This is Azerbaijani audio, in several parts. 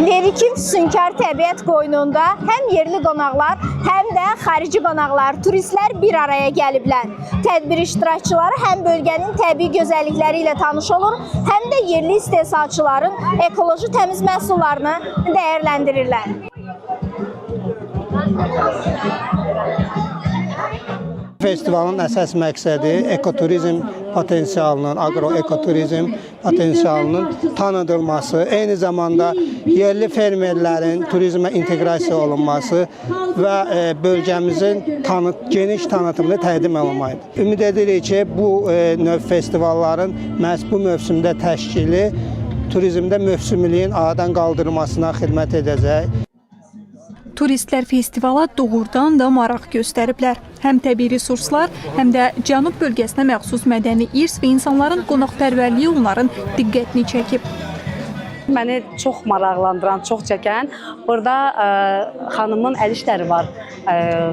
Lerikin Sünkar Təbiət qoynunda həm yerli qonaqlar, həm də xarici qonaqlar, turistlər bir araya gəliblər. Tədbir iştirakçıları həm bölgənin təbii gözəllikləri ilə tanış olur, həm də yerli istehsalçıların ekoloji təmiz məhsullarını dəyərləndirirlər. Festivalın əsas məqsədi ekoturizm potensialının, agroekoturizm potensialının tanıdılması, eyni zamanda yerli fermerlərin turizmə inteqrasiya olunması və bölgəmizin geniş tanıtımını təqdim olunmalıdır. Ümid edirik ki, bu növ festivalların məhz bu mövsümdə təşkili turizmdə mövsümlüyün aradan qaldırılmasına xidmət edəcək. Turistlər festivala doğrudan da maraq göstəriblər. Həm təbii resurslar, həm də Cənub bölgəsinə məxsus mədəni irs və insanların qonaqpərvərliyi onların diqqətini çəkib. Məni çox maraqlandıran, çox çəkən, burada xanımın əl işləri var.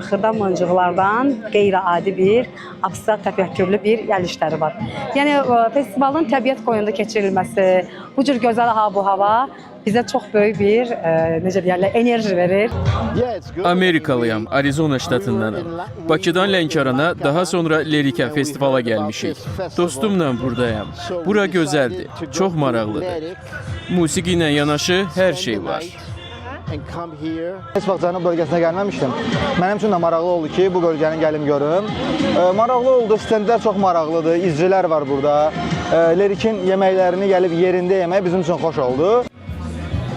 Xırda mıncıqlardan qeyri-adi bir, abstrakt təfəkkürlü bir əl işləri var. Yəni, festivalın təbiət qoynunda keçirilməsi, bu cür gözəl hava bizə çox böyük bir, necə deyərlər, enerji verir. Amerikalıyam, Arizona ştatındanım. Bakıdan Lənkərana, daha sonra Lerikə festivala gəlmişik. Dostumla buradayam. Bura gözəldir, çox maraqlıdır. Musiqi ilə yanaşı hər şey var. Heç vaxt Cənub bölgəsinə gəlməmişdim. Mənim üçün də maraqlı oldu ki, bu bölgəni gəlim görüm. Maraqlı oldu, stendlər çox maraqlıdır, izcilər var burada. Lerikin yeməklərini gəlib yerində yemək bizim üçün xoş oldu.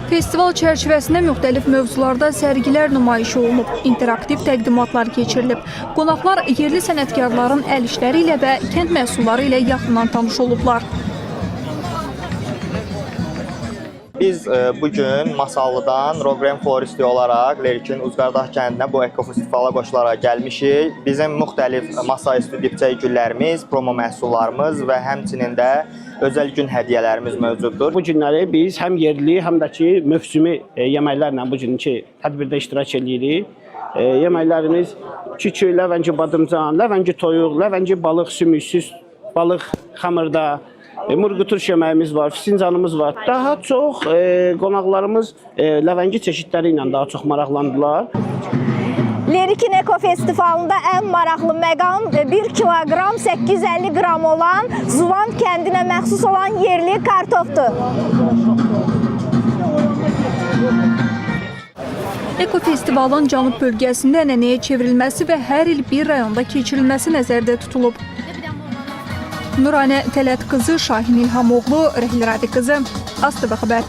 Festival çərçivəsində müxtəlif mövzularda sərgilər nümayiş olunub, interaktiv təqdimatlar keçirilib. Qonaqlar yerli sənətkarların əl işləri ilə və kənd məhsulları ilə yaxından tanış olublar. Biz bugün Masallıdan Roqren Floristi olaraq Lerikin Uzqardağ kəndinə bu ekofestivala qoşularaq gəlmişik. Bizim müxtəlif masaüstü dibçək güllərimiz, promo məhsullarımız və həmçinin də özəl gün hədiyyələrimiz mövcuddur. Bu günləri biz həm yerli, həm də ki, mövsümi yeməklərlə bu günki tədbirdə iştirak edirik. Yeməklərimiz kükü, ləvəngi badımcan, ləvəngi toyuq, ləvəngi balıq sümüksüz, balıq xəmirdə, murquturş yeməyimiz var, fincanımız var. Daha çox qonaqlarımız ləvəngi çeşidləri ilə daha çox maraqlandılar. Lerikin Eko Festivalında ən maraqlı məqam 1 kiloqram 850 qram olan Zuvan kəndinə məxsus olan yerli kartofdur. Eko Festivalın Cənub bölgəsində ənənəyə çevrilməsi və hər il bir rayonda keçirilməsi nəzərdə tutulub. Nuranə Tələt qızı, Şahin İlhamoğlu, Rəhli Radi qızı, ASTV xəbər.